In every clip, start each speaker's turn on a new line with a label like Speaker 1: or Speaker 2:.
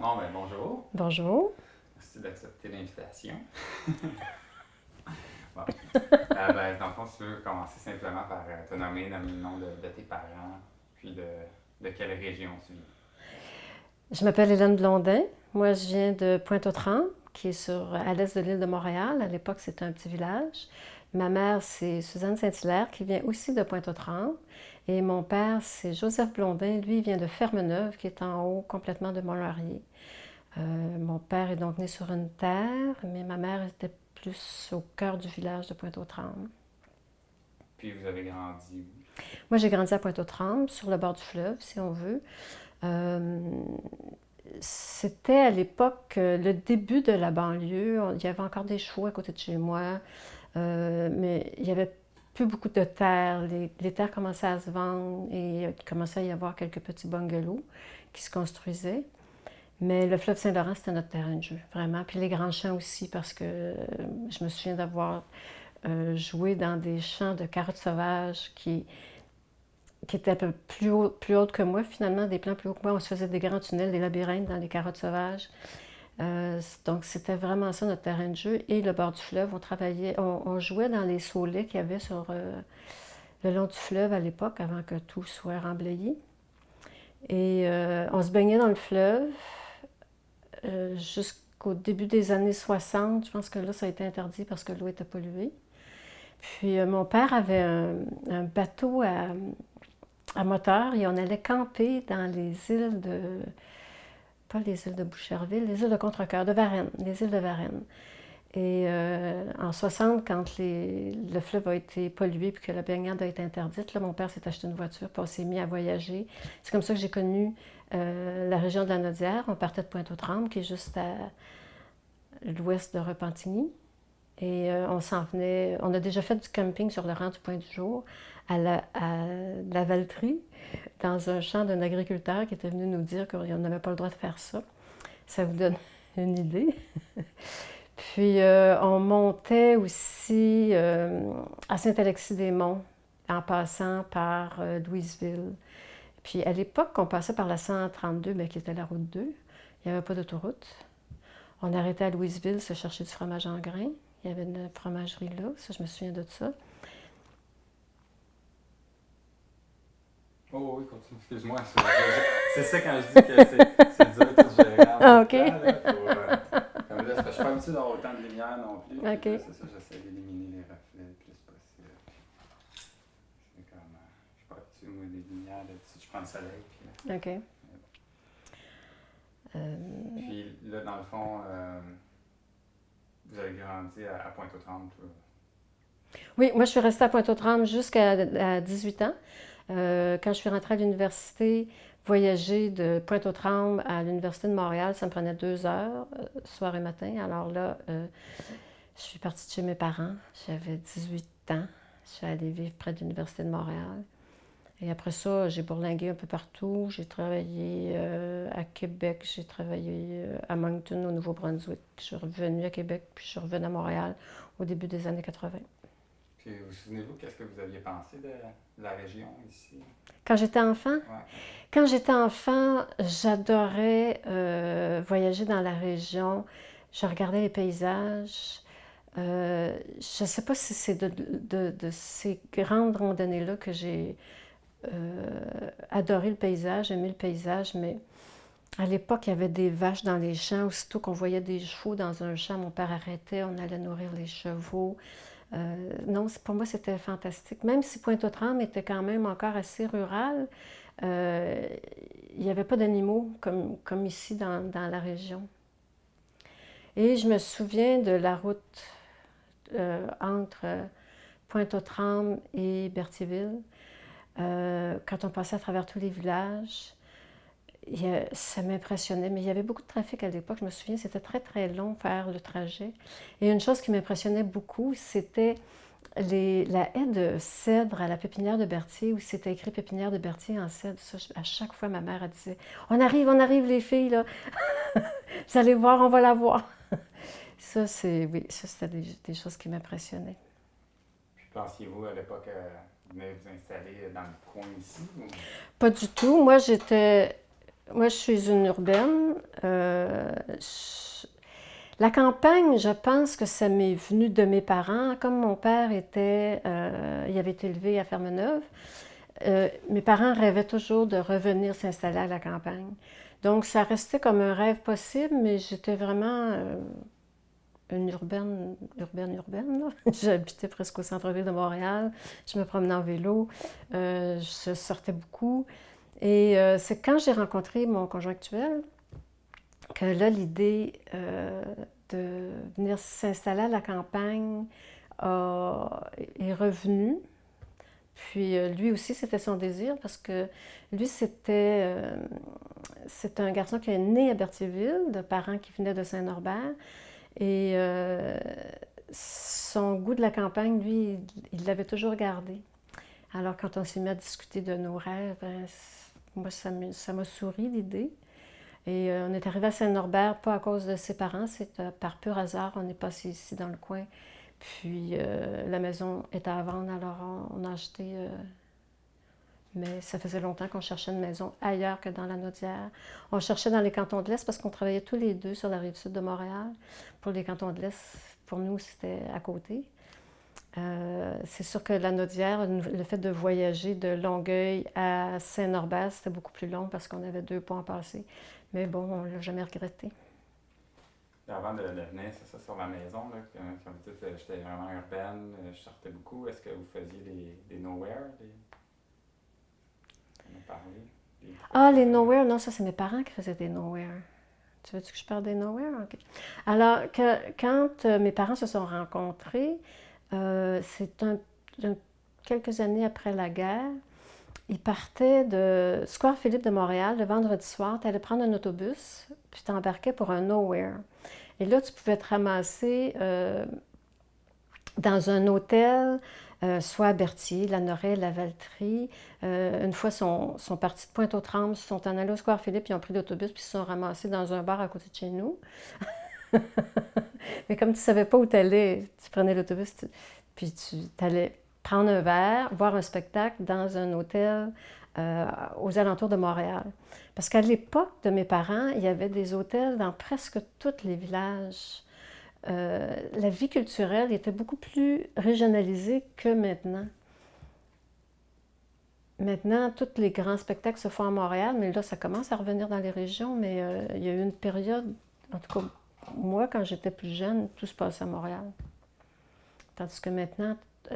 Speaker 1: Bon, ben bonjour.
Speaker 2: Bonjour.
Speaker 1: Merci d'accepter l'invitation. Bon. Ben, dans le fond, si tu veux commencer simplement par te nommer le nom de tes parents, puis de quelle région tu viens.
Speaker 2: Je m'appelle Hélène Blondin. Moi, je viens de Pointe-aux-Trembles, qui est à l'est de l'île de Montréal. À l'époque, c'était un petit village. Ma mère, c'est Suzanne Saint-Hilaire, qui vient aussi de Pointe-aux-Trembles. Et mon père, c'est Joseph Blondin. Lui, il vient de Fermeneuve, qui est en haut complètement de Mont-Laurier. Mon père est donc né sur une terre, mais ma mère était plus au cœur du village de Pointe-aux-Trembles.
Speaker 1: Puis vous avez grandi où?
Speaker 2: Moi, j'ai grandi à Pointe-aux-Trembles, sur le bord du fleuve, si on veut. Euh, C'était à l'époque le début de la banlieue. Il y avait encore des chevaux à côté de chez moi, mais il n'y avait plus beaucoup de terres. Les terres commençaient à se vendre et il commençait à y avoir quelques petits bungalows qui se construisaient. Mais le fleuve Saint-Laurent, c'était notre terrain de jeu, vraiment. Puis les grands champs aussi, parce que je me souviens d'avoir joué dans des champs de carottes sauvages qui étaient un peu plus hautes que moi, finalement, des plans plus hauts que moi. On se faisait des grands tunnels, des labyrinthes dans les carottes sauvages. Donc, c'était vraiment ça notre terrain de jeu. Et le bord du fleuve, on jouait dans les saulets qu'il y avait sur le long du fleuve à l'époque, avant que tout soit remblayé. Et on se baignait dans le fleuve jusqu'au début des années 60. Je pense que là, ça a été interdit parce que l'eau était polluée. Puis mon père avait un bateau à moteur et on allait camper dans les îles de, pas les îles de Boucherville, les îles de Contrecoeur, de Varennes, les îles de Varennes. Et en 60, quand le fleuve a été pollué puis que la baignade a été interdite, là, mon père s'est acheté une voiture puis on s'est mis à voyager. C'est comme ça que j'ai connu la région de la Nodière. On partait de Pointe-aux-Trembles, qui est juste à l'ouest de Repentigny. Et on s'en venait, on a déjà fait du camping sur le rang du Point-du-Jour à la Valtrie, dans un champ d'un agriculteur qui était venu nous dire qu'on n'avait pas le droit de faire ça. Ça vous donne une idée. Puis on montait aussi à Saint-Alexis-des-Monts en passant par Louisville. Puis à l'époque, on passait par la 132, mais qui était la route 2. Il n'y avait pas d'autoroute. On arrêtait à Louisville se chercher du fromage en grains. Il y avait une fromagerie là, ça je me souviens de ça.
Speaker 1: Oh oui, continue, excuse-moi. C'est ça quand je dis que c'est dur de tout gérer en
Speaker 2: Ah,
Speaker 1: même
Speaker 2: ok.
Speaker 1: temps. Là, comme là, je suis pas habitué d'avoir autant de lumière non plus.
Speaker 2: Ok.
Speaker 1: Là, c'est ça, j'essaie d'éliminer les reflets le plus possible. C'est comme, je suis pas habitué, moi, des lumières, je prends le soleil. Puis,
Speaker 2: Ok.
Speaker 1: puis là, dans le fond, vous avez grandi à Pointe-aux-Trembles, toi.
Speaker 2: Oui, moi je suis restée à Pointe-aux-Trembles jusqu'à 18 ans. Quand je suis rentrée à l'université, voyager de Pointe-aux-Trembles à l'Université de Montréal, ça me prenait 2 heures, soir et matin. Alors là, je suis partie de chez mes parents. J'avais 18 ans. Je suis allée vivre près de l'Université de Montréal. Et après ça, j'ai bourlingué un peu partout. J'ai travaillé à Québec, j'ai travaillé à Moncton, au Nouveau-Brunswick. Je suis revenue à Québec, puis je suis revenue à Montréal au début des années 80.
Speaker 1: Puis vous souvenez-vous, qu'est-ce que vous aviez pensé de la région ici?
Speaker 2: Quand j'étais enfant,
Speaker 1: Ouais.
Speaker 2: Quand j'étais enfant, j'adorais voyager dans la région. Je regardais les paysages. Je ne sais pas si c'est de ces grandes randonnées-là que j'ai adoré le paysage, aimé le paysage, mais à l'époque, il y avait des vaches dans les champs. Aussitôt qu'on voyait des chevaux dans un champ, mon père arrêtait, on allait nourrir les chevaux. Non, pour moi, c'était fantastique. Même si Pointe-aux-Trembles était quand même encore assez rural, euh, il n'y avait pas d'animaux comme ici dans la région. Et je me souviens de la route entre Pointe-aux-Trembles et Berthierville. Quand on passait à travers tous les villages, ça m'impressionnait, mais il y avait beaucoup de trafic à l'époque. Je me souviens, c'était très très long faire le trajet. Et une chose qui m'impressionnait beaucoup, c'était la haie de cèdre à la pépinière de Berthier, où c'était écrit pépinière de Berthier en cèdre. Ça, à chaque fois, ma mère elle disait on arrive, les filles, là. Vous allez voir, on va la voir. Oui, ça, c'était des choses qui m'impressionnaient.
Speaker 1: Puis pensiez-vous à l'époque venir vous installer dans le coin ici? Ou...
Speaker 2: Pas du tout. Moi, j'étais moi, je suis une urbaine. La campagne, je pense que ça m'est venu de mes parents. Comme mon père il avait été élevé à Fermeneuve, mes parents rêvaient toujours de revenir s'installer à la campagne. Donc, ça restait comme un rêve possible, mais j'étais vraiment une urbaine, là. J'habitais presque au centre-ville de Montréal. Je me promenais en vélo. Je sortais beaucoup. Et c'est quand j'ai rencontré mon conjoint actuel que là, l'idée de venir s'installer à la campagne est revenue. Puis lui aussi, c'était son désir parce que lui, c'est un garçon qui est né à Berthierville, de parents qui venaient de Saint-Norbert. Et son goût de la campagne, lui, il l'avait toujours gardé. Alors, quand on s'est mis à discuter de nos rêves, ben, moi, ça m'a souri l'idée. Et on est arrivé à Saint-Norbert, pas à cause de ses parents, c'est par pur hasard. On est passé ici dans le coin. Puis la maison était à vendre, alors on a acheté. Mais ça faisait longtemps qu'on cherchait une maison ailleurs que dans la Naudière. On cherchait dans les cantons de l'Est parce qu'on travaillait tous les deux sur la rive sud de Montréal. Pour les cantons de l'Est, pour nous, c'était à côté. C'est sûr que la Naudière, le fait de voyager de Longueuil à Saint-Norbert, c'était beaucoup plus long parce qu'on avait 2 ponts à passer. Mais bon, on ne l'a jamais regretté.
Speaker 1: Avant de venir, c'est ça, sur la maison, là, comme vous dites, j'étais vraiment urbaine, je sortais beaucoup. Est-ce que vous faisiez des nowhere? On a parlé.
Speaker 2: Les nowhere, non, ça c'est mes parents qui faisaient des nowhere. Tu veux que je parle des nowhere? OK. Alors, quand mes parents se sont rencontrés, c'est quelques années après la guerre, ils partaient de Square Philippe de Montréal le vendredi soir. Tu allais prendre un autobus, puis tu embarquais pour un nowhere. Et là, tu pouvais te ramasser dans un hôtel, soit à Berthier, la Noret, la Valtrie. Une fois, sont partis de Pointe-aux-Trembles, ils sont en allés au Square Philippe, ils ont pris l'autobus, puis ils se sont ramassés dans un bar à côté de chez nous. Mais comme tu ne savais pas où tu allais, tu prenais l'autobus, puis tu allais prendre un verre, voir un spectacle dans un hôtel aux alentours de Montréal. Parce qu'à l'époque de mes parents, il y avait des hôtels dans presque tous les villages. La vie culturelle était beaucoup plus régionalisée que maintenant. Maintenant, tous les grands spectacles se font à Montréal, mais là, ça commence à revenir dans les régions. Mais il y a eu une période, en tout cas, moi, quand j'étais plus jeune, tout se passait à Montréal. Tandis que maintenant,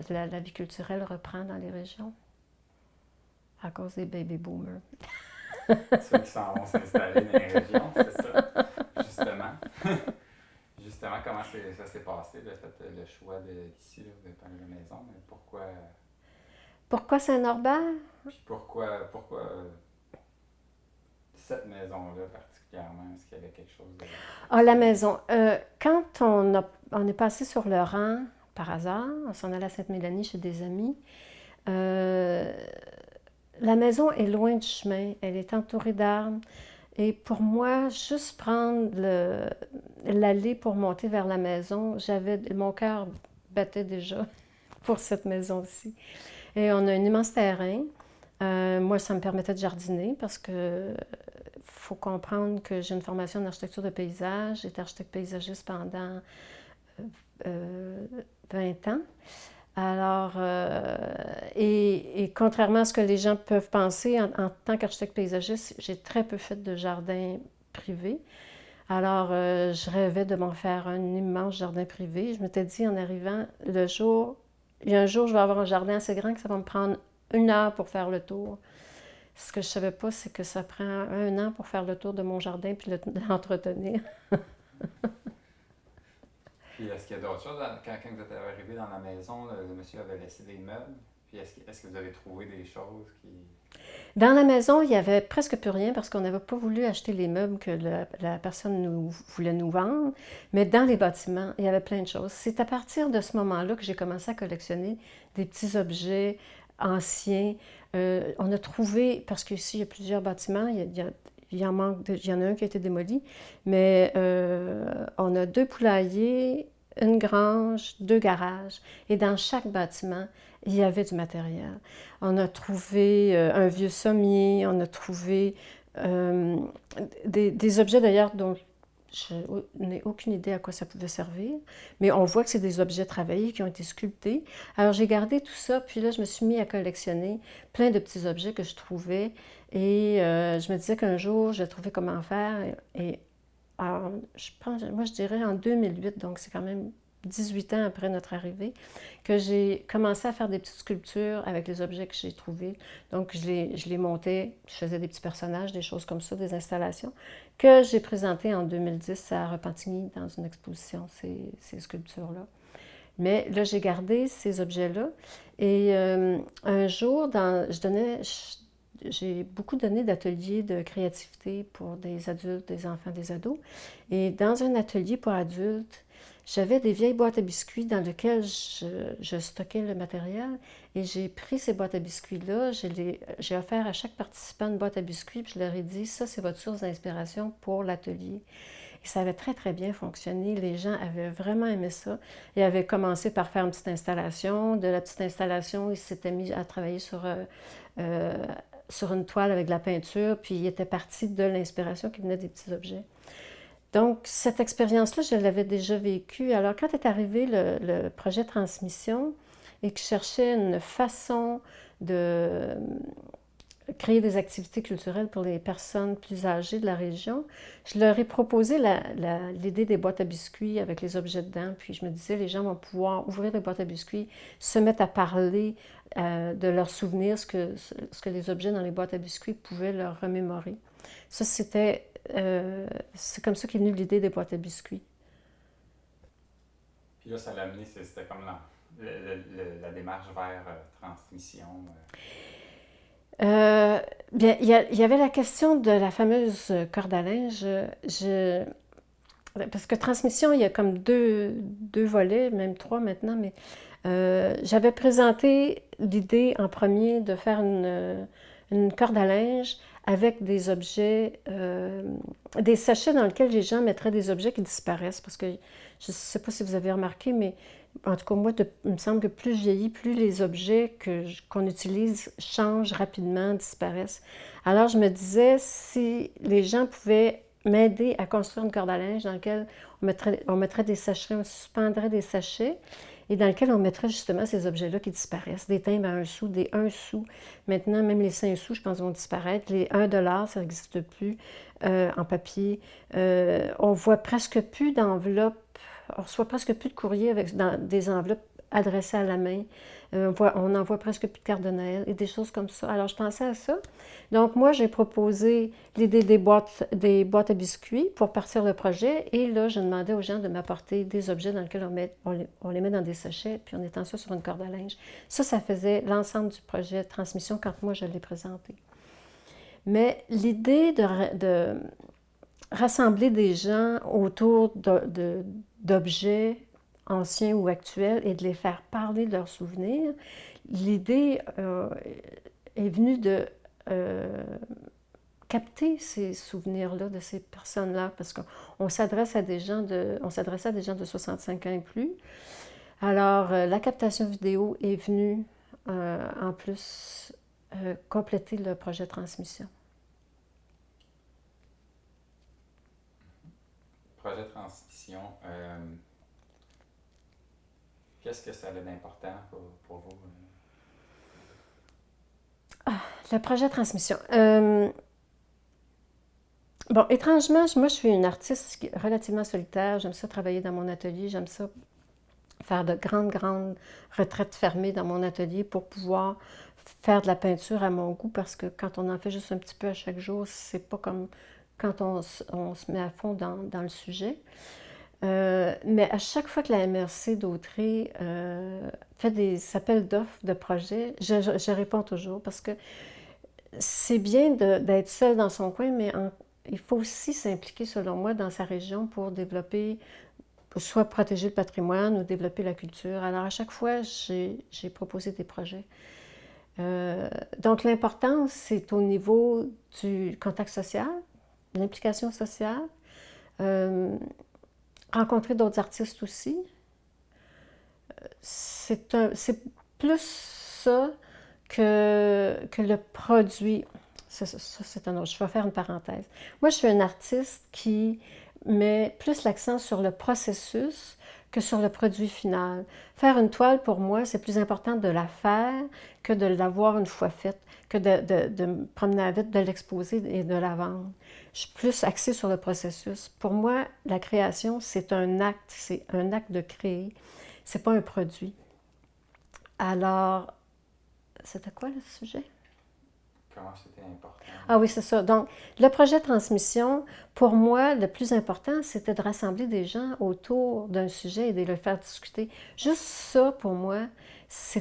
Speaker 2: la vie culturelle reprend dans les régions à cause des baby boomers.
Speaker 1: Ceux qui s'en vont s'installer dans les régions, c'est ça, justement. Justement, comment ça s'est passé, le choix d'ici, vous avez parlé de la maison, mais pourquoi...
Speaker 2: Pourquoi Saint-Norbert?
Speaker 1: Puis pourquoi cette maison-là particulièrement? Est-ce qu'il y avait quelque chose de...
Speaker 2: La maison. Quand on est passé sur le rang, par hasard, on s'en allait à Sainte-Mélanie chez des amis, la maison est loin du chemin, elle est entourée d'arbres. Et pour moi, juste prendre l'allée pour monter vers la maison, mon cœur battait déjà pour cette maison-ci. Et on a un immense terrain. Moi, ça me permettait de jardiner parce que faut comprendre que j'ai une formation en architecture de paysage. J'étais architecte paysagiste pendant 20 ans. Alors, et contrairement à ce que les gens peuvent penser, en tant qu'architecte paysagiste, j'ai très peu fait de jardin privé. Alors, je rêvais de m'en faire un immense jardin privé. Je m'étais dit en arrivant, il y a un jour, je vais avoir un jardin assez grand que ça va me prendre 1 heure pour faire le tour. Ce que je ne savais pas, c'est que ça prend 1 an pour faire le tour de mon jardin puis l'entretenir.
Speaker 1: Puis est-ce qu'il y a d'autres choses? Quand vous êtes arrivé dans la maison, le monsieur avait laissé des meubles. Puis est-ce que vous avez trouvé des choses qui...
Speaker 2: Dans la maison, il n'y avait presque plus rien parce qu'on n'avait pas voulu acheter les meubles que la personne voulait nous vendre. Mais dans les bâtiments, il y avait plein de choses. C'est à partir de ce moment-là que j'ai commencé à collectionner des petits objets anciens. On a trouvé, parce qu'ici, il y a plusieurs bâtiments, il y en a un qui a été démoli, mais on a 2 poulaillers, une grange, 2 garages. Et dans chaque bâtiment, il y avait du matériel. On a trouvé un vieux sommier, on a trouvé euh, des objets d'ailleurs dont je n'ai aucune idée à quoi ça pouvait servir, mais on voit que c'est des objets travaillés qui ont été sculptés. Alors j'ai gardé tout ça, puis là je me suis mis à collectionner plein de petits objets que je trouvais et je me disais qu'un jour je vais trouver comment faire. Et alors, je pense, moi je dirais en 2008, donc c'est quand même 18 ans après notre arrivée, que j'ai commencé à faire des petites sculptures avec les objets que j'ai trouvés. Donc, je les montais, je faisais des petits personnages, des choses comme ça, des installations, que j'ai présentées en 2010 à Repentigny dans une exposition, ces sculptures-là. Mais là, j'ai gardé ces objets-là. Et un jour, j'ai beaucoup donné d'ateliers de créativité pour des adultes, des enfants, des ados. Et dans un atelier pour adultes, j'avais des vieilles boîtes à biscuits dans lesquelles je stockais le matériel et j'ai pris ces boîtes à biscuits-là, j'ai offert à chaque participant une boîte à biscuits puis je leur ai dit, ça c'est votre source d'inspiration pour l'atelier. Et ça avait très très bien fonctionné, les gens avaient vraiment aimé ça. Ils avaient commencé par faire une petite installation, de la petite installation, ils s'étaient mis à travailler sur une toile avec de la peinture, puis ils étaient partis de l'inspiration qui venait des petits objets. Donc, cette expérience-là, je l'avais déjà vécue. Alors, quand est arrivé le projet Transmission et que je cherchais une façon de créer des activités culturelles pour les personnes plus âgées de la région, je leur ai proposé l'idée des boîtes à biscuits avec les objets dedans. Puis je me disais, les gens vont pouvoir ouvrir les boîtes à biscuits, se mettre à parler de leurs souvenirs, ce que les objets dans les boîtes à biscuits pouvaient leur remémorer. Ça, c'est comme ça qu'est venue l'idée des boîtes à biscuits.
Speaker 1: Puis là, ça l'a amené, c'était comme la démarche vers transmission.
Speaker 2: Bien, il y avait la question de la fameuse corde à linge. Parce que transmission, il y a comme deux volets, même trois maintenant, mais j'avais présenté l'idée en premier de faire une corde à linge avec des objets, des sachets dans lesquels les gens mettraient des objets qui disparaissent. Parce que je ne sais pas si vous avez remarqué, mais en tout cas, moi, il me semble que plus je vieillis, plus les objets qu'on utilise changent rapidement, disparaissent. Alors, je me disais, si les gens pouvaient m'aider à construire une corde à linge dans laquelle on mettrait des sachets, on suspendrait des sachets, et dans lequel on mettrait justement ces objets-là qui disparaissent. Des timbres à 1 sou, des 1 sou. Maintenant, même les 5 sous, je pense, vont disparaître. Les 1 $, ça n'existe plus en papier. On voit presque plus d'enveloppes. On reçoit presque plus de courriers avec des enveloppes adressées à la main. On n'envoie presque plus de cartes de Noël et des choses comme ça. Alors, je pensais à ça. Donc, moi, j'ai proposé l'idée des boîtes à biscuits pour partir le projet. Et là, je demandais aux gens de m'apporter des objets dans lesquels on les met dans des sachets, puis on étend ça sur une corde à linge. Ça faisait l'ensemble du projet de transmission quand moi, je l'ai présenté. Mais l'idée de rassembler des gens autour d'objets anciens ou actuels et de les faire parler de leurs souvenirs, l'idée est venue de capter ces souvenirs-là de ces personnes-là, parce qu'on s'adresse à des gens on s'adressait à des gens de 65 ans et plus. Alors, la captation vidéo est venue en plus compléter le projet de transmission.
Speaker 1: Projet de transmission, qu'est-ce que ça a d'important pour vous?
Speaker 2: Le projet de transmission. Bon, étrangement, moi, je suis une artiste relativement solitaire. J'aime ça travailler dans mon atelier. J'aime ça faire de grandes retraites fermées dans mon atelier pour pouvoir faire de la peinture à mon goût, parce que quand on en fait juste un petit peu à chaque jour, c'est pas comme quand on se met à fond dans le sujet. Mais à chaque fois que la MRC d'Autrey fait des appels d'offres de projets, je réponds toujours, parce que c'est bien d'être seul dans son coin, mais il faut aussi s'impliquer, selon moi, dans sa région pour développer, soit protéger le patrimoine ou développer la culture. Alors à chaque fois, j'ai proposé des projets. Donc l'importance, c'est au niveau du contact social, l'implication sociale, rencontrer d'autres artistes aussi. C'est plus ça que le produit. c'est un autre. Je vais faire une parenthèse. Moi, je suis une artiste qui met plus l'accent sur le processus que sur le produit final. Faire une toile, pour moi, c'est plus important de la faire que de l'avoir une fois faite, que de me promener avec, de l'exposer et de la vendre. Je suis plus axée sur le processus. Pour moi, la création, c'est un acte de créer. C'est pas un produit. Alors, c'était quoi le sujet?
Speaker 1: Comment c'était important?
Speaker 2: Ah oui, c'est ça. Donc, le projet de transmission, pour moi, le plus important, c'était de rassembler des gens autour d'un sujet et de le faire discuter. Juste ça, pour moi, ça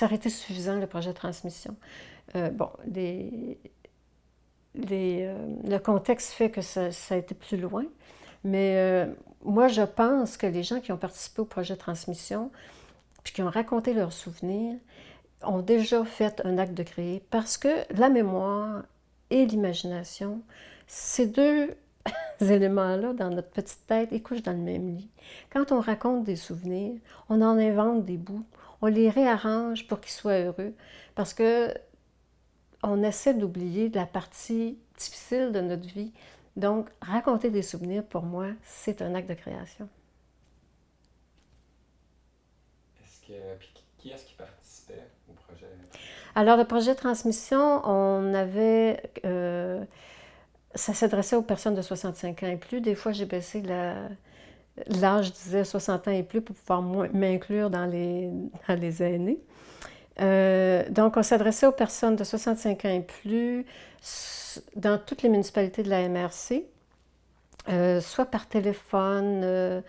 Speaker 2: aurait été suffisant, le projet de transmission. Bon, le contexte fait que ça a été plus loin, mais moi, je pense que les gens qui ont participé au projet de transmission, puis qui ont raconté leurs souvenirs, ont déjà fait un acte de créer, parce que la mémoire et l'imagination, ces deux éléments-là dans notre petite tête, ils couchent dans le même lit. Quand on raconte des souvenirs, on en invente des bouts, on les réarrange pour qu'ils soient heureux, parce que on essaie d'oublier la partie difficile de notre vie. Donc, raconter des souvenirs, pour moi, c'est un acte de création.
Speaker 1: Puis qui est-ce qui participait au projet?
Speaker 2: Alors, le projet de transmission, ça s'adressait aux personnes de 65 ans et plus. Des fois, j'ai baissé l'âge, je disais 60 ans et plus, pour pouvoir m'inclure dans les aînés. Donc, on s'adressait aux personnes de 65 ans et plus dans toutes les municipalités de la MRC, soit par téléphone.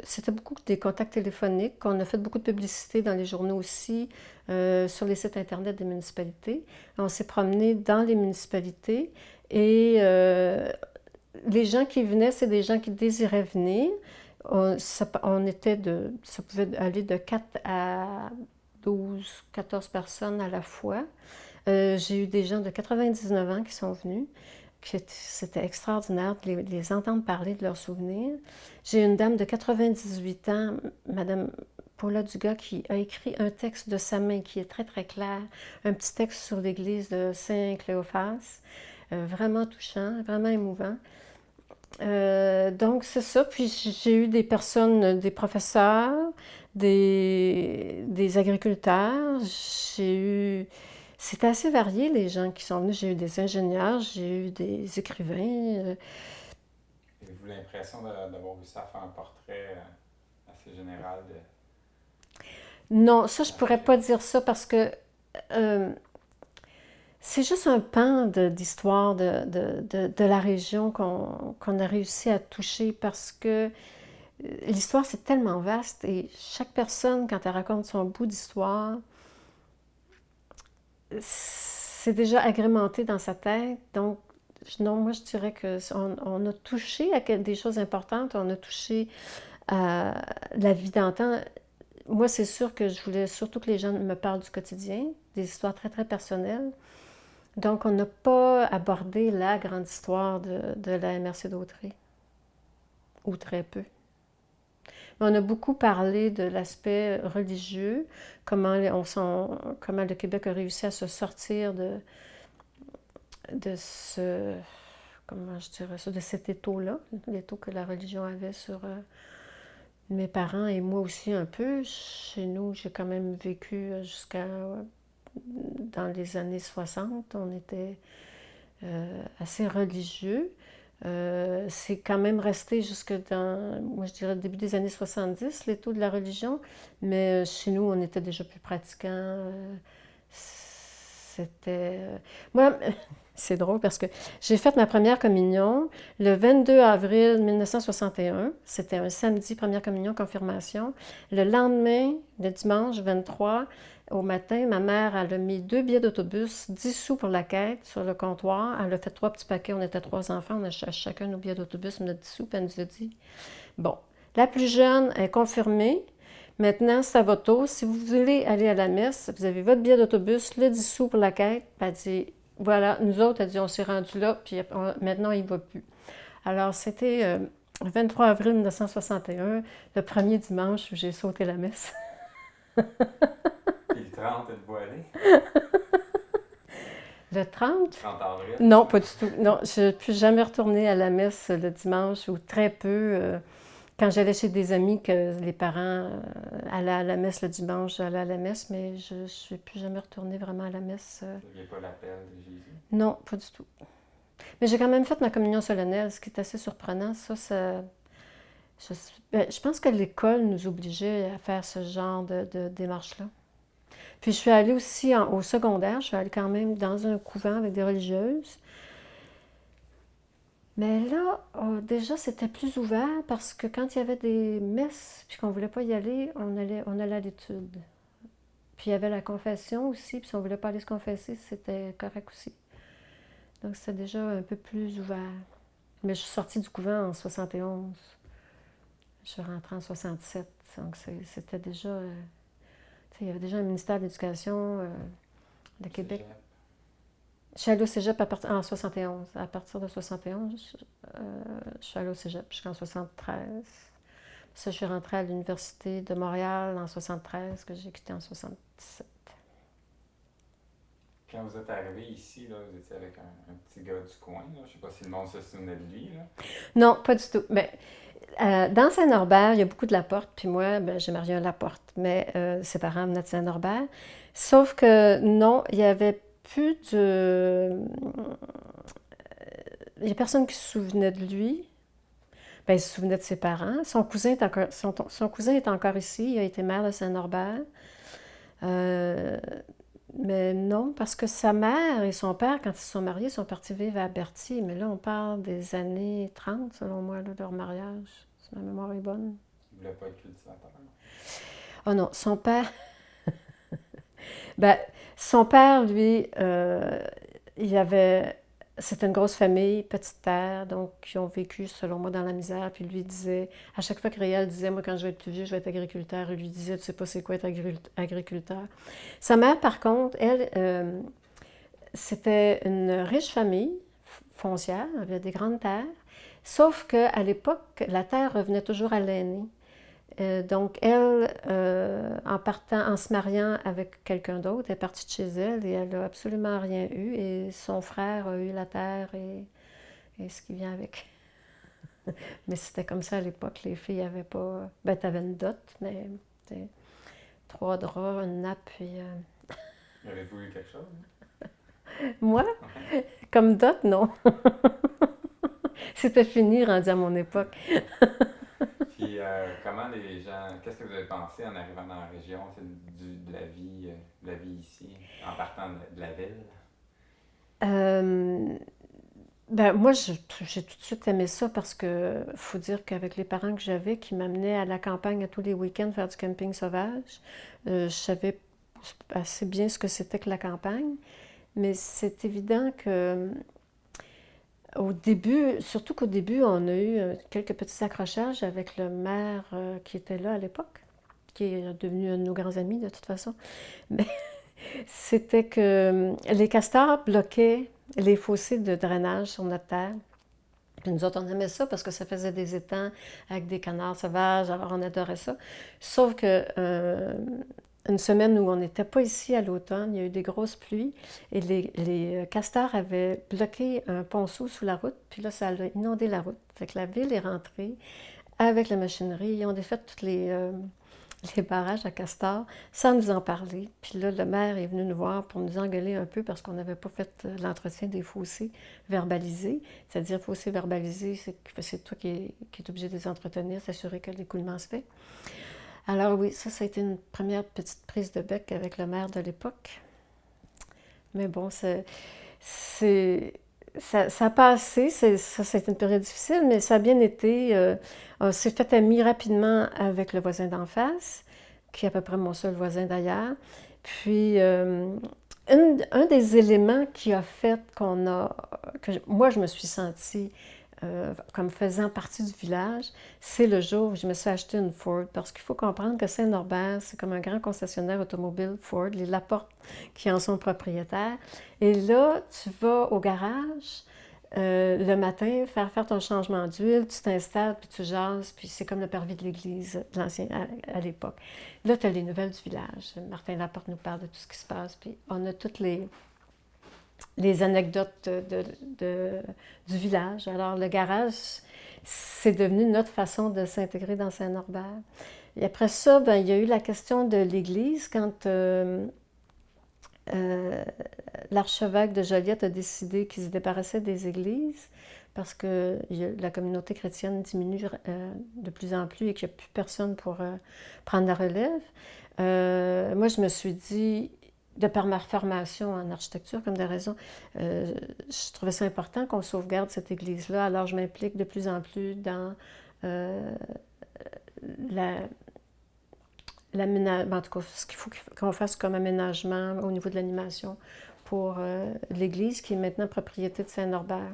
Speaker 2: C'était beaucoup des contacts téléphoniques. On a fait beaucoup de publicité dans les journaux aussi, sur les sites internet des municipalités. On s'est promené dans les municipalités et les gens qui venaient, c'est des gens qui désiraient venir. Ça pouvait aller de 4 à 12, 14 personnes à la fois. J'ai eu des gens de 99 ans qui sont venus. C'était extraordinaire de les entendre parler de leurs souvenirs. J'ai une dame de 98 ans, Madame Paula Dugas, qui a écrit un texte de sa main qui est très, très clair, un petit texte sur l'église de Saint-Cléophas, vraiment touchant, vraiment émouvant. Donc, c'est ça. Puis, j'ai eu des personnes, des professeurs, des agriculteurs. C'était assez varié, les gens qui sont venus. J'ai eu des ingénieurs, j'ai eu des écrivains.
Speaker 1: Avez-vous l'impression d'avoir réussi à faire un portrait assez général de...
Speaker 2: Non, ça, je pourrais pas dire ça parce que c'est juste un pan d'histoire de la région qu'on a réussi à toucher, parce que l'histoire, c'est tellement vaste et chaque personne, quand elle raconte son bout d'histoire, c'est déjà agrémenté dans sa tête. Donc, non, moi, je dirais qu'on a touché à des choses importantes, on a touché à la vie d'antan. Moi, c'est sûr que je voulais surtout que les gens me parlent du quotidien, des histoires très, très personnelles. Donc, on n'a pas abordé la grande histoire de la MRC d'Autrey, ou très peu. Mais on a beaucoup parlé de l'aspect religieux, comment le Québec a réussi à se sortir de de cet étau-là, l'étau que la religion avait sur mes parents et moi aussi un peu. Chez nous, j'ai quand même vécu dans les années 60, on était assez religieux. C'est quand même resté jusque dans, moi je dirais, le début des années 70, l'étau de la religion, mais chez nous, on était déjà plus pratiquants. Moi, c'est drôle parce que j'ai fait ma première communion le 22 avril 1961. C'était un samedi, première communion, confirmation. Le lendemain, le dimanche 23, au matin, ma mère, elle a mis 2 billets d'autobus, 10 sous pour la quête sur le comptoir. Elle a fait 3 petits paquets, on était 3 enfants, on a chacun nos billets d'autobus, on a 10 sous, puis elle nous a dit, bon, la plus jeune est confirmée, maintenant c'est à votre tour, si vous voulez aller à la messe, vous avez votre billet d'autobus, le 10 sous pour la quête, puis elle dit, voilà, nous autres, elle dit, on s'est rendu là, puis maintenant il ne va plus. Alors c'était le 23 avril 1961, le premier dimanche où j'ai sauté la messe.
Speaker 1: Puis le 30, êtes-vous allé?
Speaker 2: Le 30?
Speaker 1: 30 avril?
Speaker 2: Non, pas du tout. Non, je ne suis jamais retournée à la messe le dimanche ou très peu. Quand j'allais chez des amis, que les parents allaient à la messe le dimanche, j'allais à la messe, mais je ne suis plus jamais retournée vraiment à la messe.
Speaker 1: Vous n'aviez pas l'appel de Jésus?
Speaker 2: Non, pas du tout. Mais j'ai quand même fait ma communion solennelle, ce qui est assez surprenant. Je pense que l'école nous obligeait à faire ce genre de démarche-là. Puis je suis allée aussi au secondaire, je suis allée quand même dans un couvent avec des religieuses. Mais là, déjà, c'était plus ouvert parce que quand il y avait des messes, puis qu'on ne voulait pas y aller, on allait à l'étude. Puis il y avait la confession aussi, puis si on ne voulait pas aller se confesser, c'était correct aussi. Donc c'était déjà un peu plus ouvert. Mais je suis sortie du couvent en 71. Je suis rentrée en 67. Donc c'était déjà... il y avait déjà un ministère de l'Éducation de Québec.
Speaker 1: Cégep.
Speaker 2: Je suis allée au cégep en 71. À partir de 71, je suis allée au cégep jusqu'en 73. Ça, je suis rentrée à l'Université de Montréal en 73, que j'ai quitté en 77.
Speaker 1: Quand vous êtes arrivé ici, là, vous étiez avec un petit gars du coin. Là. Je ne sais pas si le monde se souvenait de lui. Là.
Speaker 2: Non, pas du tout. Mais, dans Saint-Norbert, il y a beaucoup de Laporte, puis moi, j'ai marié un Laporte. Mais ses parents venaient de Saint-Norbert. Sauf que non, il y avait plus de... Il n'y a personne qui se souvenait de lui. Ben, il se souvenait de ses parents. Son cousin est encore ici. Il a été maire de Saint-Norbert. Mais non, parce que sa mère et son père, quand ils se sont mariés, sont partis vivre à Berthier. Mais là, on parle des années 30, selon moi, là, leur mariage. Si ma mémoire est bonne.
Speaker 1: Il ne voulait pas être cultivateur.
Speaker 2: Oh non, son père... Ben, son père, lui, il avait... C'était une grosse famille, petite terre, donc ils ont vécu, selon moi, dans la misère. Puis lui disait, à chaque fois que Réal disait, moi, quand je vais être plus vieux, je vais être agriculteur, il lui disait, tu sais pas c'est quoi être agriculteur. Sa mère, par contre, elle, c'était une riche famille foncière, elle avait des grandes terres, sauf qu'à l'époque, la terre revenait toujours à l'aîné. Donc, elle, en se mariant avec quelqu'un d'autre, est partie de chez elle et elle n'a absolument rien eu. Et son frère a eu la terre et ce qui vient avec. Mais c'était comme ça à l'époque. Les filles n'avaient pas... Ben, tu avais une dot, mais 3 draps, une nappe, puis...
Speaker 1: Avez-vous eu quelque chose?
Speaker 2: Moi, comme dot, non. C'était fini, rendu à mon époque.
Speaker 1: Puis comment les gens, qu'est-ce que vous avez pensé en arrivant dans la région, de la vie ici, en partant de la ville?
Speaker 2: Ben, moi, j'ai tout de suite aimé ça parce que faut dire qu'avec les parents que j'avais qui m'amenaient à la campagne à tous les week-ends faire du camping sauvage, je savais assez bien ce que c'était que la campagne. Mais c'est évident que au début, surtout qu'au début, on a eu quelques petits accrochages avec le maire qui était là à l'époque, qui est devenu un de nos grands amis de toute façon. Mais c'était que les castors bloquaient les fossés de drainage sur notre terre. Puis nous autres, on aimait ça parce que ça faisait des étangs avec des canards sauvages, alors on adorait ça. Sauf que une semaine où on n'était pas ici à l'automne, il y a eu des grosses pluies et les castors avaient bloqué un ponceau sous la route, puis là, ça a inondé la route. Fait que la ville est rentrée avec la machinerie, ils ont défait tous les barrages à castors sans nous en parler. Puis là, le maire est venu nous voir pour nous engueuler un peu parce qu'on n'avait pas fait l'entretien des fossés verbalisés. C'est-à-dire, fossés verbalisés, c'est toi qui es obligé de les entretenir, s'assurer que l'écoulement se fait. Alors oui, ça a été une première petite prise de bec avec le maire de l'époque. Mais bon, ça a passé, ça a été une période difficile, mais ça a bien été. On s'est fait amis rapidement avec le voisin d'en face, qui est à peu près mon seul voisin d'ailleurs. Puis, un des éléments qui a fait que moi, je me suis sentie comme faisant partie du village, c'est le jour où je me suis acheté une Ford. Parce qu'il faut comprendre que Saint-Norbert, c'est comme un grand concessionnaire automobile Ford, les Laporte qui en sont propriétaires. Et là, tu vas au garage le matin, faire ton changement d'huile, tu t'installes, puis tu jases, puis c'est comme le parvis de l'église, l'ancien à l'époque. Là, tu as les nouvelles du village. Martin Laporte nous parle de tout ce qui se passe, puis on a toutes les les anecdotes du village. Alors, le garage, c'est devenu notre façon de s'intégrer dans Saint-Norbert. Et après ça, ben, il y a eu la question de l'Église quand l'archevêque de Joliette a décidé qu'il se débarrassait des églises parce que la communauté chrétienne diminue de plus en plus et qu'il n'y a plus personne pour prendre la relève. Moi, je me suis dit, de par ma formation en architecture, comme des raisons, je trouvais ça important qu'on sauvegarde cette église-là. Alors, je m'implique de plus en plus dans en tout cas, ce qu'il faut qu'on fasse comme aménagement au niveau de l'animation pour l'église qui est maintenant propriété de Saint-Norbert.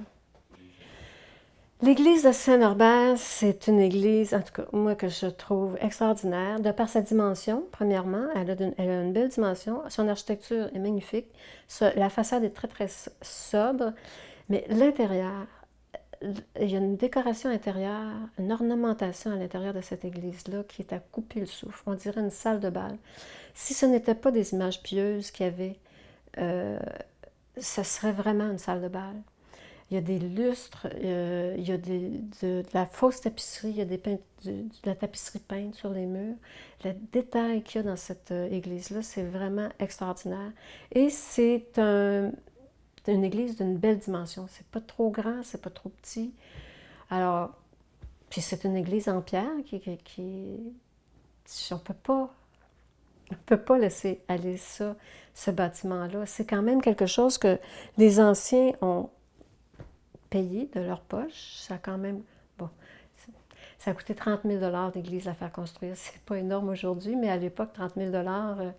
Speaker 2: L'église de Saint-Norbert, c'est une église, en tout cas, moi, que je trouve extraordinaire, de par sa dimension, premièrement. Elle a une belle dimension. Son architecture est magnifique. La façade est très, très sobre. Mais l'intérieur, il y a une décoration intérieure, une ornementation à l'intérieur de cette église-là qui est à couper le souffle. On dirait une salle de bal. Si ce n'était pas des images pieuses qu'il y avait, ça serait vraiment une salle de bal. Il y a des lustres, il y a de la fausse tapisserie, il y a de la tapisserie peinte sur les murs. Le détail qu'il y a dans cette église-là, c'est vraiment extraordinaire. Et c'est une église d'une belle dimension. C'est pas trop grand, c'est pas trop petit. Alors, puis c'est une église en pierre on peut pas laisser aller ça, ce bâtiment-là. C'est quand même quelque chose que les anciens ont payé de leur poche. Ça a quand même, bon, ça a coûté 30 000 $ d'église à faire construire. C'est pas énorme aujourd'hui, mais à l'époque, 30 000 $,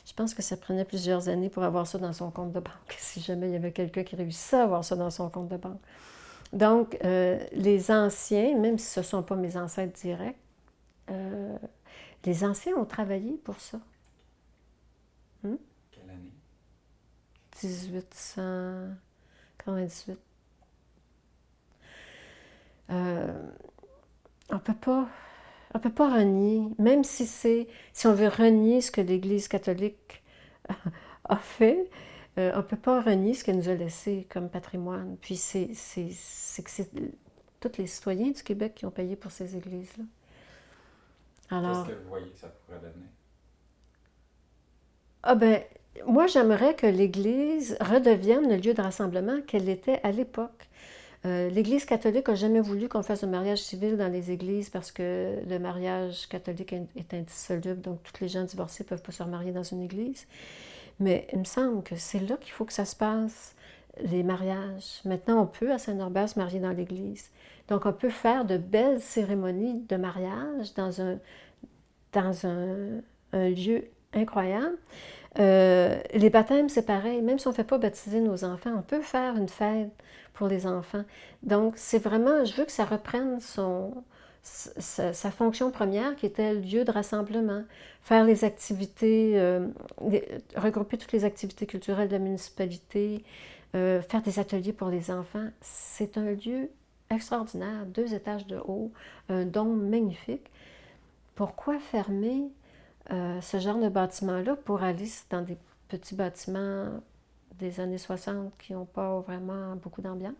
Speaker 2: je pense que ça prenait plusieurs années pour avoir ça dans son compte de banque, si jamais il y avait quelqu'un qui réussissait à avoir ça dans son compte de banque. Donc, les anciens, même si ce ne sont pas mes ancêtres directs, les anciens ont travaillé pour ça.
Speaker 1: Quelle année?
Speaker 2: 1898. On peut pas renier, même si on veut renier ce que l'Église catholique a fait, on ne peut pas renier ce qu'elle nous a laissé comme patrimoine. Puis c'est tous les citoyens du Québec qui ont payé pour ces églises-là. Alors,
Speaker 1: qu'est-ce que vous voyez que ça pourrait devenir?
Speaker 2: Ah ben, moi j'aimerais que l'Église redevienne le lieu de rassemblement qu'elle était à l'époque. L'Église catholique n'a jamais voulu qu'on fasse un mariage civil dans les églises parce que le mariage catholique est indissoluble, donc tous les gens divorcés ne peuvent pas se remarier dans une église. Mais il me semble que c'est là qu'il faut que ça se passe, les mariages. Maintenant, on peut à Saint-Norbert se marier dans l'église. Donc, on peut faire de belles cérémonies de mariage dans un lieu incroyable. Les baptêmes, c'est pareil. Même si on ne fait pas baptiser nos enfants, on peut faire une fête pour les enfants. Donc, c'est vraiment, je veux que ça reprenne sa fonction première qui était le lieu de rassemblement. Faire les activités, regrouper toutes les activités culturelles de la municipalité, faire des ateliers pour les enfants. C'est un lieu extraordinaire, 2 étages de haut, un dôme magnifique. Pourquoi fermer ce genre de bâtiment-là pour aller dans des petits bâtiments des années 60 qui n'ont pas vraiment beaucoup d'ambiance?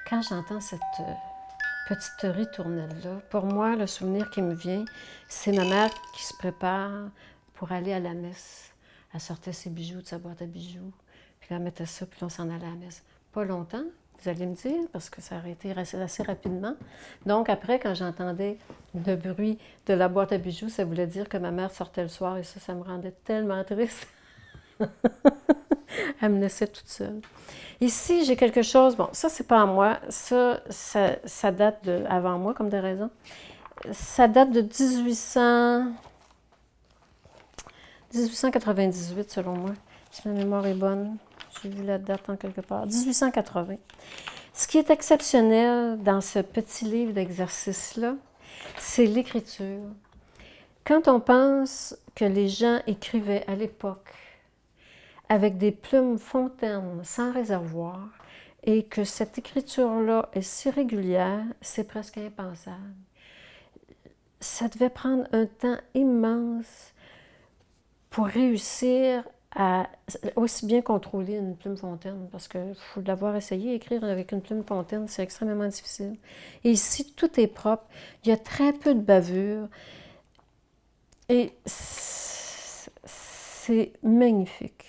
Speaker 2: Quand j'entends cette petite ritournelle-là, pour moi, le souvenir qui me vient, c'est ma mère qui se prépare pour aller à la messe. Elle sortait ses bijoux de sa boîte à bijoux, puis elle mettait ça, puis on s'en allait à la messe. Pas longtemps, vous allez me dire, parce que ça aurait été assez rapidement. Donc après, quand j'entendais le bruit de la boîte à bijoux, ça voulait dire que ma mère sortait le soir, et ça me rendait tellement triste. Elle me laissait toute seule. Ici, j'ai quelque chose, bon, ça, c'est pas à moi, ça date avant moi, comme des raisons. Ça date de 1898, selon moi, si ma mémoire est bonne. J'ai vu la date en quelque part. 1880. Ce qui est exceptionnel dans ce petit livre d'exercice-là, c'est l'écriture. Quand on pense que les gens écrivaient à l'époque avec des plumes fontaines sans réservoir et que cette écriture-là est si régulière, c'est presque impensable. Ça devait prendre un temps immense pour réussir à aussi bien contrôler une plume fontaine, parce qu'il faut l'avoir essayé, écrire avec une plume fontaine, c'est extrêmement difficile. Et ici, tout est propre, il y a très peu de bavure, et c'est magnifique.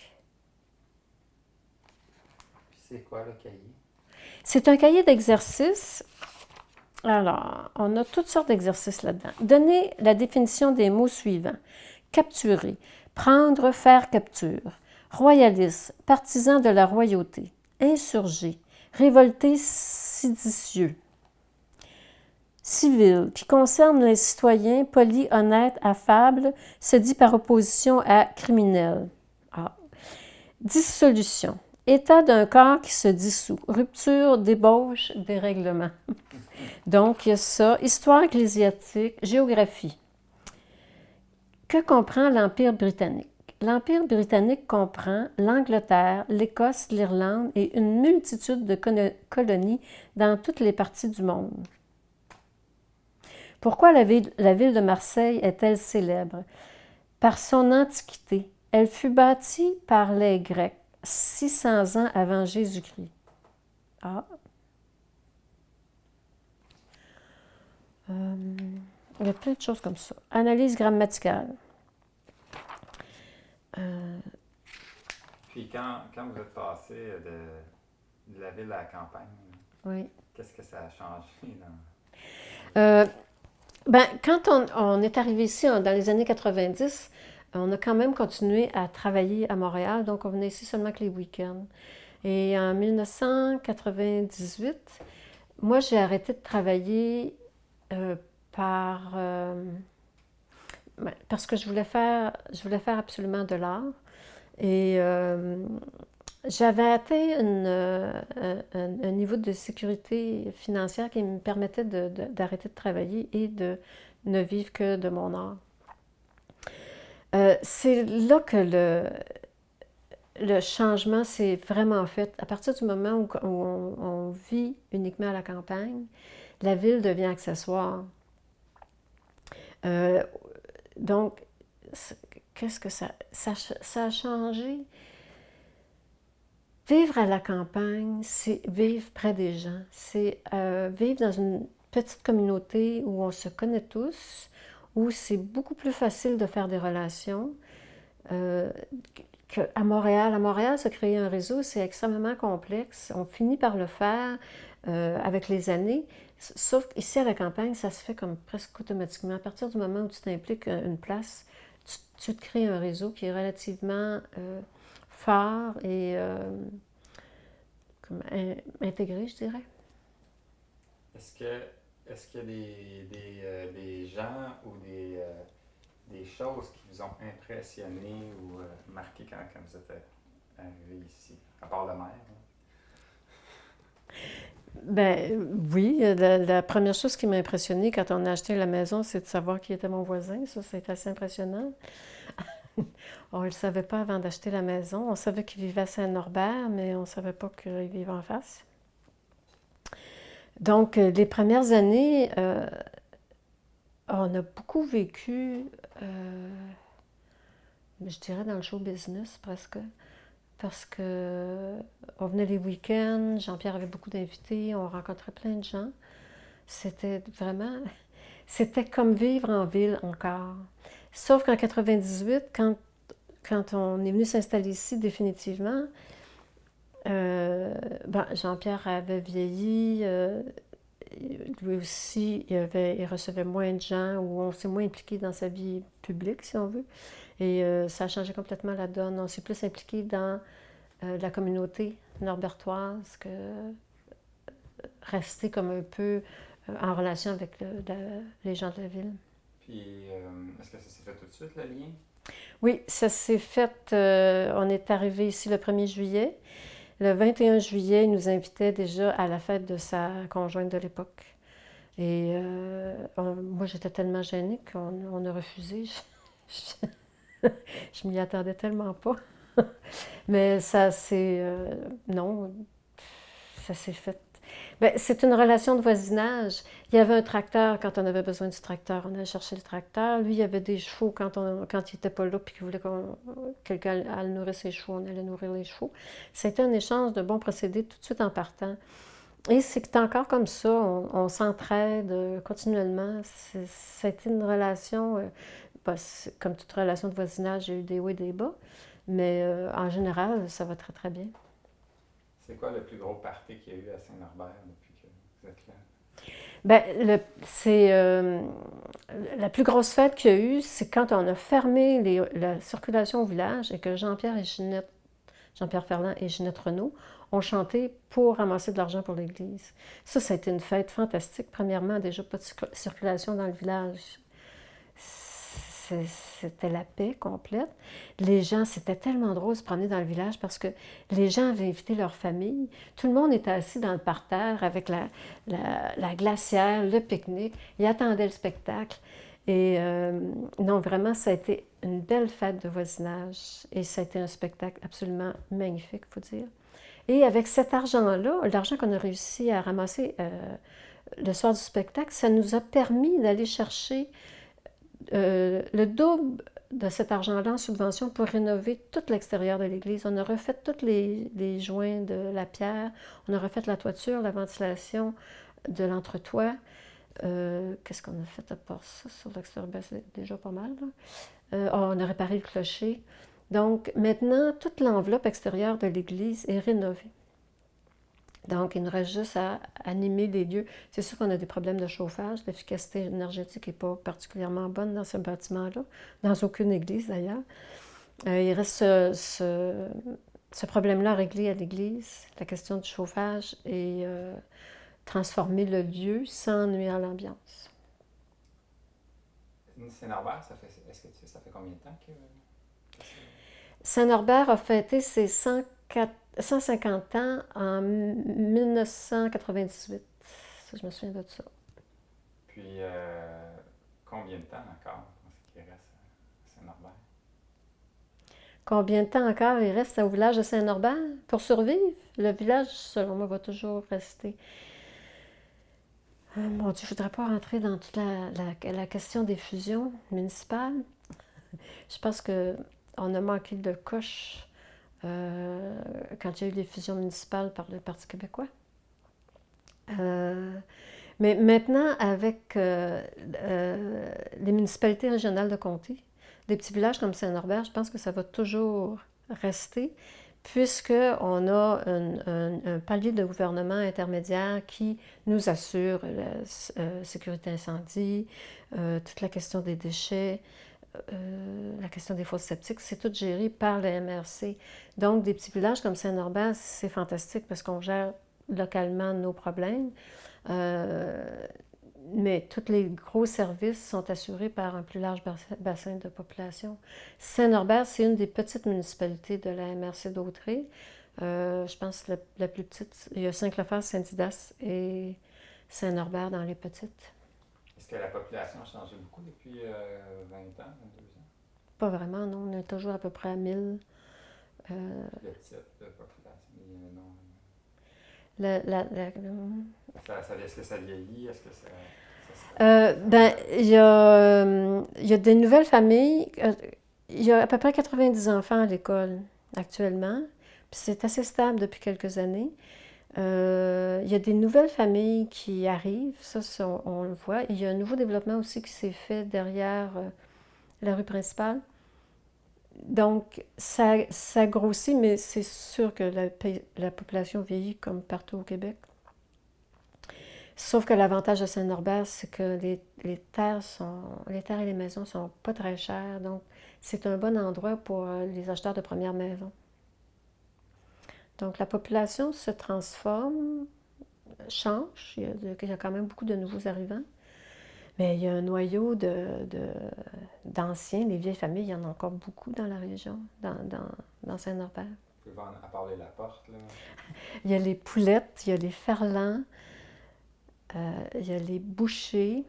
Speaker 1: Puis c'est quoi le cahier?
Speaker 2: C'est un cahier d'exercices. Alors, on a toutes sortes d'exercices là-dedans. Donnez la définition des mots suivants. Capturer, prendre, faire capture. Royaliste, partisan de la royauté. Insurgé, révolté, séditieux. Civil, qui concerne les citoyens, poli, honnête, affable, se dit par opposition à criminel. Ah. Dissolution, état d'un corps qui se dissout. Rupture, débauche, dérèglement. Donc, il y a ça. Histoire ecclésiastique, géographie. Que comprend l'Empire britannique? L'Empire britannique comprend l'Angleterre, l'Écosse, l'Irlande et une multitude de colonies dans toutes les parties du monde. Pourquoi la ville de Marseille est-elle célèbre? Par son antiquité. Elle fut bâtie par les Grecs 600 ans avant Jésus-Christ. Ah. Il y a plein de choses comme ça. Analyse grammaticale.
Speaker 1: Puis quand vous êtes passé de la ville à la campagne,
Speaker 2: Oui.
Speaker 1: qu'est-ce que ça a changé
Speaker 2: Quand on est arrivé ici dans les années 90, on a quand même continué à travailler à Montréal, donc on venait ici seulement que les week-ends. Et en 1998, moi j'ai arrêté de travailler parce que je voulais faire absolument de l'art. Et j'avais atteint un niveau de sécurité financière qui me permettait d'arrêter de travailler et de ne vivre que de mon art. C'est là que le changement s'est vraiment fait. À partir du moment où on vit uniquement à la campagne, la ville devient accessoire. Donc, qu'est-ce que ça a changé? Vivre à la campagne, c'est vivre près des gens. C'est vivre dans une petite communauté où on se connaît tous, où c'est beaucoup plus facile de faire des relations qu'à Montréal. À Montréal, se créer un réseau, c'est extrêmement complexe. On finit par le faire avec les années. Sauf qu'ici, à la campagne, ça se fait comme presque automatiquement. À partir du moment où tu t'impliques une place, tu te crées un réseau qui est relativement fort et intégré, je dirais.
Speaker 1: Est-ce qu'il y a des gens ou des choses qui vous ont impressionné ou marqué quand vous êtes arrivé ici, à part la mer?
Speaker 2: Oui, la première chose qui m'a impressionnée quand on a acheté la maison, c'est de savoir qui était mon voisin. Ça, c'est assez impressionnant. On ne le savait pas avant d'acheter la maison. On savait qu'il vivait à Saint-Norbert, mais on ne savait pas qu'il vivait en face. Donc, les premières années, on a beaucoup vécu, je dirais, dans le show business presque. Parce que on venait les week-ends, Jean-Pierre avait beaucoup d'invités, on rencontrait plein de gens. C'était comme vivre en ville encore. Sauf qu'en 98, quand on est venu s'installer ici définitivement, Jean-Pierre avait vieilli, lui aussi, il recevait moins de gens, ou on s'est moins impliqué dans sa vie publique, si on veut. Et ça a changé complètement la donne. On s'est plus impliqué dans la communauté norbertoise que rester comme un peu en relation avec les gens de la ville.
Speaker 1: Puis, est-ce que ça s'est fait tout de suite, le lien?
Speaker 2: Oui, ça s'est fait. On est arrivé ici le 1er juillet. Le 21 juillet, il nous invitait déjà à la fête de sa conjointe de l'époque. Et moi, j'étais tellement gênée qu'on a refusé. Je m'y attendais tellement pas. Mais ça, c'est... non, ça s'est fait. Ben, c'est une relation de voisinage. Il y avait un tracteur quand on avait besoin du tracteur. On allait chercher le tracteur. Lui, il y avait des chevaux quand il n'était pas là puis qu'il voulait quelqu'un aille nourrir ses chevaux. On allait nourrir les chevaux. C'était un échange de bons procédés tout de suite en partant. Et c'est encore comme ça. On s'entraide continuellement. C'était une relation, comme toute relation de voisinage, il y a eu des hauts et des bas. Mais en général, ça va très, très bien.
Speaker 1: C'est quoi le plus gros party qu'il y a eu à Saint-Norbert depuis que vous êtes là?
Speaker 2: Ben, la plus grosse fête qu'il y a eu, c'est quand on a fermé la circulation au village et que Jean-Pierre Ferland et Ginette Renault ont chanté pour ramasser de l'argent pour l'église. Ça a été une fête fantastique. Premièrement, déjà pas de circulation dans le village. C'était la paix complète. Les gens, c'était tellement drôle de se promener dans le village parce que les gens avaient invité leur famille. Tout le monde était assis dans le parterre avec la glacière, le pique-nique. Ils attendaient le spectacle. Et non, vraiment, ça a été une belle fête de voisinage. Et ça a été un spectacle absolument magnifique, il faut dire. Et avec cet argent-là, l'argent qu'on a réussi à ramasser le soir du spectacle, ça nous a permis d'aller chercher le double de cet argent-là en subvention pour rénover tout l'extérieur de l'église. On a refait tous les joints de la pierre, on a refait la toiture, la ventilation de l'entretoit. Qu'est-ce qu'on a fait à part ça sur l'extérieur? Ben, c'est déjà pas mal. On a réparé le clocher. Donc maintenant, toute l'enveloppe extérieure de l'église est rénovée. Donc, il nous reste juste à animer les lieux. C'est sûr qu'on a des problèmes de chauffage. L'efficacité énergétique n'est pas particulièrement bonne dans ce bâtiment-là, dans aucune église d'ailleurs. Il reste ce problème-là à régler à l'église, la question du chauffage et transformer le lieu sans nuire à l'ambiance.
Speaker 1: Saint-Norbert, est-ce que tu sais, ça fait combien de temps que...
Speaker 2: Saint-Norbert a fêté ses 150 ans en 1998. Ça, je me souviens de ça.
Speaker 1: Puis, combien de temps encore qu'il reste à Saint-Norbert?
Speaker 2: Combien de temps encore il reste au village de Saint-Norbert pour survivre? Le village, selon moi, va toujours rester. Mon Dieu, je ne voudrais pas rentrer dans toute la question des fusions municipales. Je pense qu'on a manqué de coche quand il y a eu les fusions municipales par le Parti québécois. Mais maintenant, avec les municipalités régionales de comté, des petits villages comme Saint-Norbert, je pense que ça va toujours rester, puisqu'on a un palier de gouvernement intermédiaire qui nous assure la sécurité incendie, toute la question des déchets, la question des fosses septiques, c'est tout géré par le MRC. Donc, des petits villages comme Saint-Norbert, c'est fantastique parce qu'on gère localement nos problèmes. Mais tous les gros services sont assurés par un plus large bassin de population. Saint-Norbert, c'est une des petites municipalités de la MRC d'Autrey. Je pense que la plus petite, il y a Saint-Clophas, Saint-Didas et Saint-Norbert dans les petites.
Speaker 1: Est-ce que la population a changé beaucoup depuis 20 ans, 22 ans?
Speaker 2: Pas vraiment, non. On est toujours à peu près à 1000.
Speaker 1: Le type de population, non. Est-ce que ça vieillit? Est-ce que ça
Speaker 2: ben, il y a des nouvelles familles. Il y a à peu près 90 enfants à l'école actuellement. Puis c'est assez stable depuis quelques années. Il y a des nouvelles familles qui arrivent, ça on le voit. Il y a un nouveau développement aussi qui s'est fait derrière la rue principale. Donc, ça grossit, mais c'est sûr que la population vieillit comme partout au Québec. Sauf que l'avantage de Saint-Norbert, c'est que les terres et les maisons sont pas très chères. Donc, c'est un bon endroit pour les acheteurs de première maison. Donc, la population se transforme, change. Il y a quand même beaucoup de nouveaux arrivants. Mais il y a un noyau d'anciens, les vieilles familles, il y en a encore beaucoup dans la région, dans Saint-Norbert.
Speaker 1: Vous pouvez à part la porte, là.
Speaker 2: Il y a les Poulettes, il y a les Ferland, il y a les Bouchers.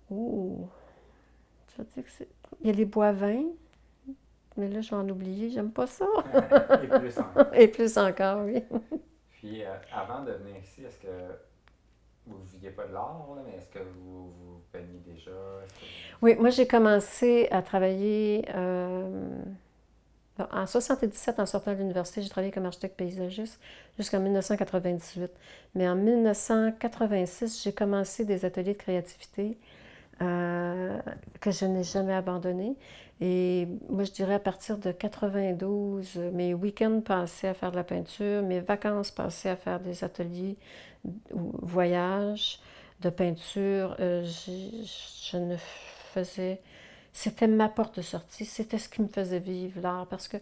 Speaker 2: Oh! Je veux dire que il y a les Boivin. mais là, je vais en oublier, j'aime pas ça.
Speaker 1: Et plus encore.
Speaker 2: Et plus encore, oui.
Speaker 1: Puis, avant de venir ici, est-ce que vous ne viviez pas de l'art, là, mais est-ce que vous peigniez déjà? Est-ce que
Speaker 2: Oui, moi, j'ai commencé à travailler en 77, en sortant de l'université, j'ai travaillé comme architecte paysagiste jusqu'en 1998. Mais en 1986, j'ai commencé des ateliers de créativité que je n'ai jamais abandonnés. Et moi, je dirais à partir de 92, mes week-ends passaient à faire de la peinture, mes vacances passaient à faire des ateliers ou voyages de peinture. Je ne faisais... C'était ma porte de sortie, c'était ce qui me faisait vivre l'art. Parce que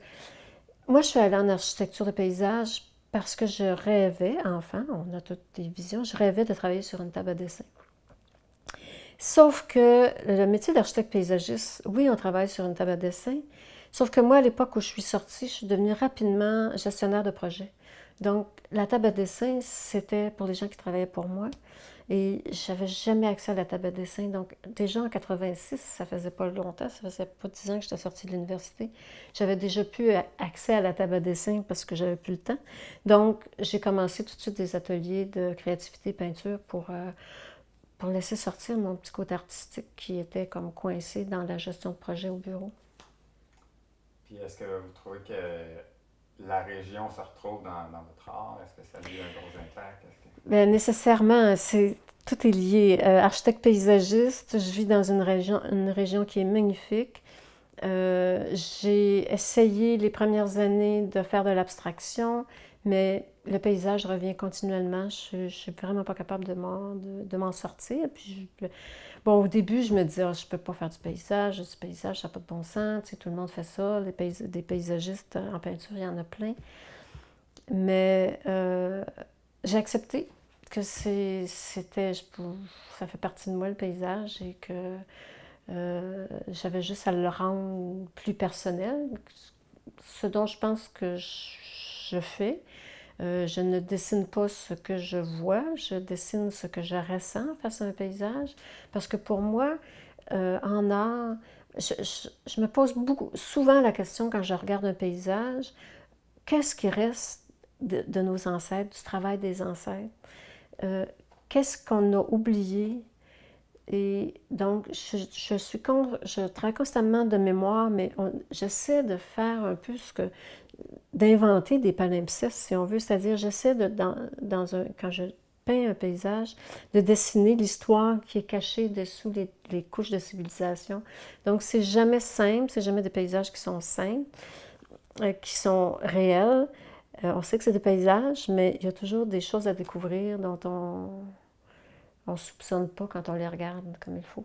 Speaker 2: moi, je suis allée en architecture de paysage parce que je rêvais, enfant, on a toutes des visions, je rêvais de travailler sur une table à dessin. Sauf que le métier d'architecte paysagiste, oui, on travaille sur une table à dessin, sauf que moi, à l'époque où je suis sortie, je suis devenue rapidement gestionnaire de projet. Donc, la table à dessin, c'était pour les gens qui travaillaient pour moi. Et j'avais jamais accès à la table à dessin. Donc, déjà en 86, ça faisait pas longtemps, ça faisait pas 10 ans que j'étais sortie de l'université. J'avais déjà plus accès à la table à dessin parce que j'avais plus le temps. Donc, j'ai commencé tout de suite des ateliers de créativité peinture pour laisser sortir mon petit côté artistique qui était comme coincé dans la gestion de projet au bureau.
Speaker 1: Puis, est-ce que vous trouvez que la région se retrouve dans votre art? Est-ce que ça a eu un gros impact?
Speaker 2: Bien, nécessairement, tout est lié. Architecte paysagiste, je vis dans une région qui est magnifique. J'ai essayé les premières années de faire de l'abstraction, mais le paysage revient continuellement. Je ne suis vraiment pas capable de m'en sortir. Puis bon, au début, je me disais, oh, je ne peux pas faire du paysage, ça n'a pas de bon sens. Tu sais, tout le monde fait ça. Des paysagistes en peinture, il y en a plein. Mais j'ai accepté que ça fait partie de moi le paysage et que j'avais juste à le rendre plus personnel, ce dont je pense que je fais. Je ne dessine pas ce que je vois, je dessine ce que je ressens face à un paysage, parce que pour moi, en art, je me pose souvent la question quand je regarde un paysage, qu'est-ce qui reste de nos ancêtres, du travail des ancêtres? Qu'est-ce qu'on a oublié? Et donc, je travaille constamment de mémoire, mais j'essaie de faire un peu d'inventer des palimpsestes, si on veut. C'est-à-dire, j'essaie quand je peins un paysage, de dessiner l'histoire qui est cachée dessous les couches de civilisation. Donc, c'est jamais simple, c'est jamais des paysages qui sont simples, qui sont réels. On sait que c'est des paysages, mais il y a toujours des choses à découvrir dont on ne soupçonne pas quand on les regarde comme il faut.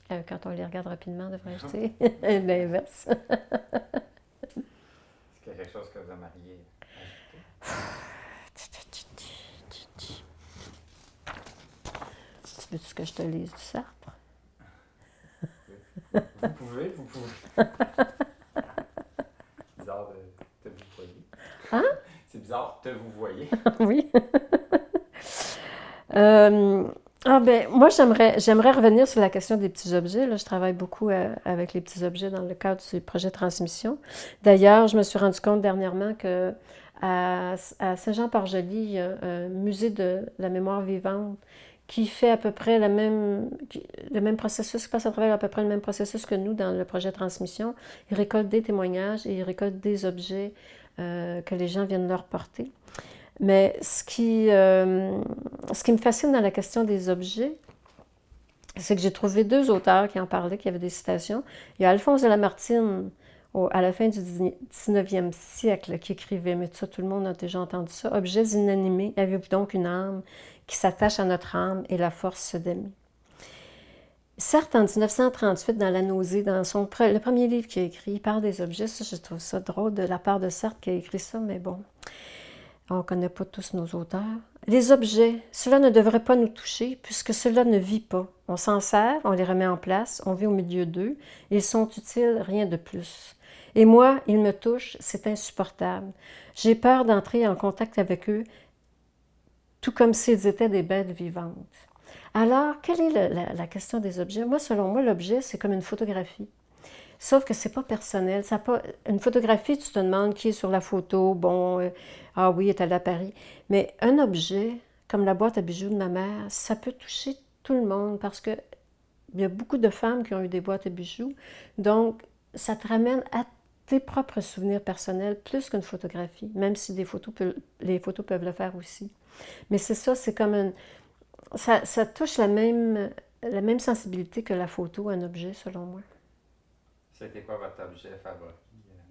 Speaker 2: Quand on les regarde rapidement, devrais-je dire. L'inverse.
Speaker 1: Est-ce qu'il y a quelque chose que vous aimeriez ajouter?
Speaker 2: Tu veux-tu que je te lise du Sartre?
Speaker 1: Vous pouvez. C'est bizarre de vous voyer.
Speaker 2: Hein?
Speaker 1: C'est bizarre de vous voyer.
Speaker 2: Oui. Moi, j'aimerais revenir sur la question des petits objets. Là, je travaille beaucoup avec les petits objets dans le cadre du projet Transmission. D'ailleurs, je me suis rendu compte dernièrement qu'à Saint-Jean-Port-Joli, il y a un musée de la mémoire vivante qui fait à peu près le même processus, qui passe à travers à peu près le même processus que nous dans le projet Transmission. Ils récoltent des témoignages et ils récoltent des objets que les gens viennent leur porter. Mais ce qui me fascine dans la question des objets, c'est que j'ai trouvé 2 auteurs qui en parlaient, qui avaient des citations. Il y a Alphonse de Lamartine, à la fin du 19e siècle, qui écrivait, mais ça, tout le monde a déjà entendu ça, « Objets inanimés, avez-vous donc une âme qui s'attache à notre âme et la force d'aimer ». Certes, en 1938, dans La nausée, dans le premier livre qu'il a écrit, il parle des objets. Ça, je trouve ça drôle de la part de Sartre qui a écrit ça, mais bon, on ne connaît pas tous nos auteurs. Les objets, cela ne devrait pas nous toucher puisque cela ne vit pas. On s'en sert, on les remet en place, on vit au milieu d'eux. Ils sont utiles, rien de plus. Et moi, ils me touchent, c'est insupportable. J'ai peur d'entrer en contact avec eux, tout comme s'ils étaient des bêtes vivantes. Alors, quelle est la question des objets? Moi, selon moi, l'objet, c'est comme une photographie. Sauf que c'est pas personnel. Ça a pas... Une photographie, tu te demandes qui est sur la photo. Bon, ah oui, elle est allée à Paris. Mais un objet, comme la boîte à bijoux de ma mère, ça peut toucher tout le monde parce que il y a beaucoup de femmes qui ont eu des boîtes à bijoux. Donc, ça te ramène à tes propres souvenirs personnels plus qu'une photographie, même si les photos peuvent le faire aussi. Mais c'est ça, c'est comme un... Ça touche la même sensibilité que la photo, un objet, selon moi.
Speaker 1: C'était quoi votre objet favori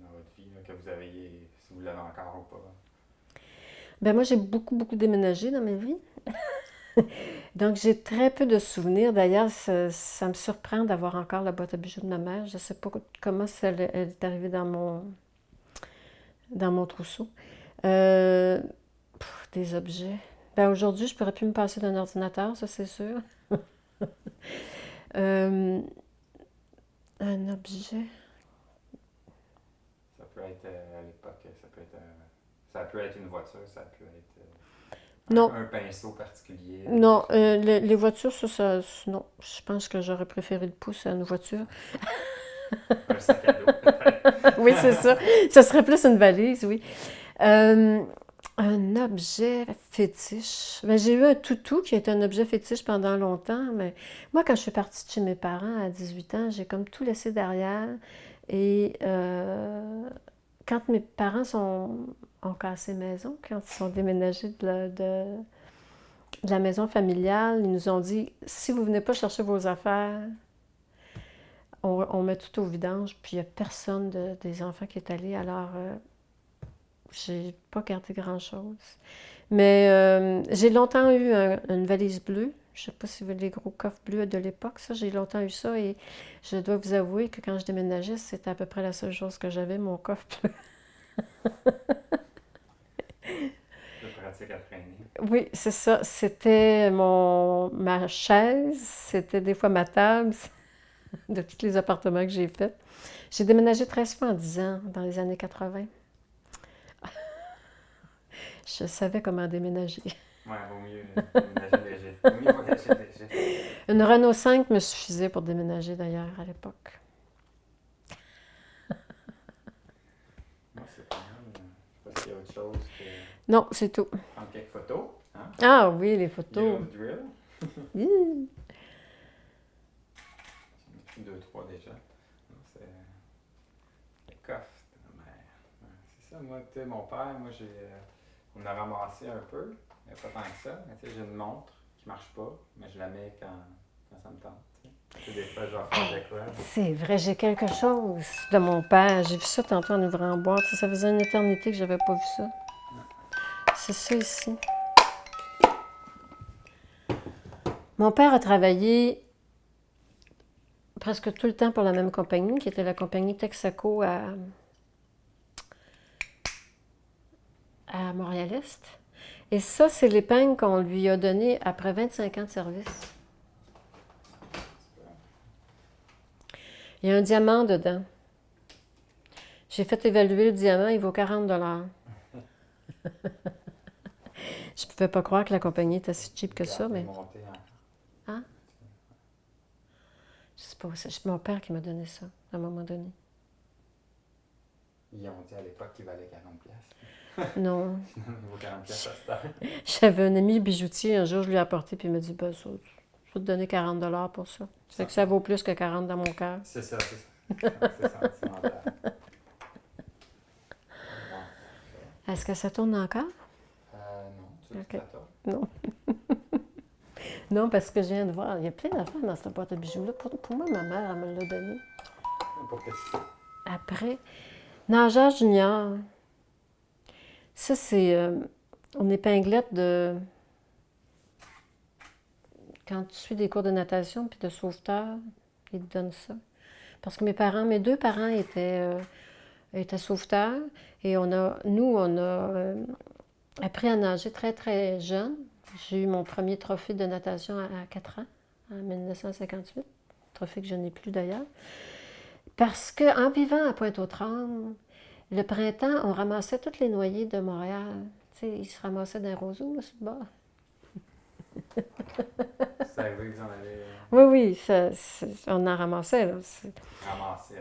Speaker 1: dans votre vie, là, que vous avez, si vous l'avez encore ou pas?
Speaker 2: Ben moi, j'ai beaucoup, beaucoup déménagé dans ma vie. Donc, j'ai très peu de souvenirs. D'ailleurs, ça me surprend d'avoir encore la boîte à bijoux de ma mère. Je ne sais pas comment elle est arrivée dans mon trousseau. Euh, des objets. Ben aujourd'hui, je pourrais plus me passer d'un ordinateur, ça c'est sûr. Euh, un objet.
Speaker 1: Ça peut être à l'époque, ça peut être une voiture, ça peut être
Speaker 2: Non,
Speaker 1: un pinceau particulier.
Speaker 2: non, les voitures, non. Je pense que j'aurais préféré le pouce à une voiture.
Speaker 1: Un sac à dos, peut-être.
Speaker 2: Oui, c'est ça. Ça serait plus une valise, oui. Euh, un objet fétiche. Ben, j'ai eu un toutou qui est un objet fétiche pendant longtemps, mais moi, quand je suis partie de chez mes parents à 18 ans, j'ai comme tout laissé derrière. Et quand mes parents ont cassé maison, quand ils sont déménagés de la maison familiale, ils nous ont dit, si vous ne venez pas chercher vos affaires, on met tout au vidange, puis il n'y a personne des enfants qui est allé. Alors, j'ai pas gardé grand-chose. Mais j'ai longtemps eu une valise bleue. Je ne sais pas si vous avez les gros coffres bleus de l'époque, ça. J'ai longtemps eu ça et je dois vous avouer que quand je déménageais, c'était à peu près la seule chose que j'avais, mon coffre bleu.
Speaker 1: De pratique à traîner.
Speaker 2: Oui, c'est ça. C'était ma chaise, c'était des fois ma table de tous les appartements que j'ai faits. J'ai déménagé 13 fois en 10 ans, dans les années 80. Je savais comment déménager.
Speaker 1: Ouais, vaut mieux déménager léger. Vaut mieux voyager léger.
Speaker 2: Une Renault 5 me suffisait pour déménager d'ailleurs à l'époque.
Speaker 1: Moi, c'est pas mal. Je sais pas s'il y a autre chose que
Speaker 2: Non, c'est tout.
Speaker 1: prendre quelques photos. Hein?
Speaker 2: Ah oui, les
Speaker 1: You
Speaker 2: photos.
Speaker 1: know the drill.
Speaker 2: Mmh.
Speaker 1: J'en ai pris deux, trois déjà. C'est le coffre de ma mère. Ouais, c'est ça, moi, tu sais, mon père, on a ramassé un peu, mais pas tant que ça. Mais tu sais, j'ai une montre qui marche pas, mais je la mets quand ça me tente. Tu sais, des fois, je vais faire de quoi.
Speaker 2: C'est vrai, j'ai quelque chose de mon père. J'ai vu ça tantôt en ouvrant la boîte. Ça faisait une éternité que j'avais pas vu ça. C'est ça ici. Mon père a travaillé presque tout le temps pour la même compagnie, qui était la compagnie Texaco à Montréal-Est. Et ça, c'est l'épingle qu'on lui a donnée après 25 ans de service. Il y a un diamant dedans. J'ai fait évaluer le diamant, il vaut 40 $. Je ne pouvais pas croire que la compagnie était si cheap que ça, mais... Hein? Je sais pas, c'est mon père qui m'a donné ça, à un moment donné.
Speaker 1: Ils ont dit à l'époque qu'il valait 40$.
Speaker 2: Non.
Speaker 1: Il vaut 40$ à cette heure.
Speaker 2: J'avais un ami bijoutier, un jour je lui ai apporté, puis il m'a dit, ben, ça, je vais te donner 40 $ pour ça. C'est que ça vaut plus que 40 dans mon cœur.
Speaker 1: C'est ça, c'est ça. C'est sentimental. Bon.
Speaker 2: Est-ce que ça tourne encore?
Speaker 1: Non, tu veux
Speaker 2: Ok.
Speaker 1: que ça tourne?
Speaker 2: Non. Non, parce que je viens de voir, il y a plein d'affaires dans cette boîte à bijoux-là. Pour moi, ma mère, elle me l'a donné.
Speaker 1: Pour que tu...
Speaker 2: Après, nageur junior. Ça, c'est une épinglette de... Quand tu suis des cours de natation puis de sauveteur, ils te donnent ça. Parce que mes deux parents étaient sauveteurs et on a appris à nager très, très jeune. J'ai eu mon premier trophée de natation à 4 ans, en 1958. Trophée que je n'ai plus d'ailleurs. Parce qu'en vivant à Pointe-aux-Trembles, le printemps, on ramassait toutes les noyées de Montréal. Tu sais, ils se ramassaient d'un roseau, là, sur le bord.
Speaker 1: C'est arrivé que vous en avez
Speaker 2: Oui, oui, on en ramassait, là.
Speaker 1: ramassé.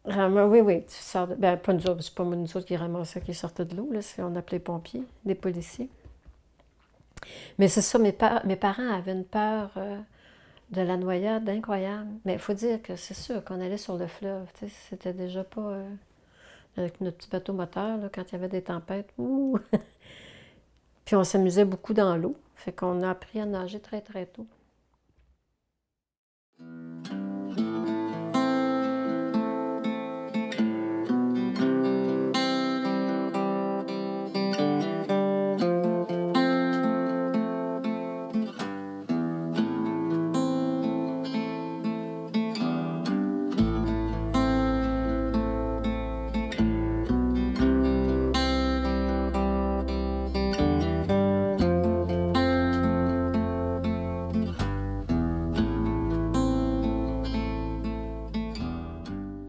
Speaker 2: Oui, oui, tu sors ben, pas nous autres, c'est pas nous autres qui ramassaient, qui sortaient de l'eau, là, on appelait les pompiers, les policiers. Mais c'est ça, mes parents avaient une peur de la noyade incroyable. Mais il faut dire que c'est sûr qu'on allait sur le fleuve, tu sais, c'était déjà pas avec notre petit bateau moteur, là, quand il y avait des tempêtes. Ouh! Puis on s'amusait beaucoup dans l'eau, fait qu'on a appris à nager très très tôt.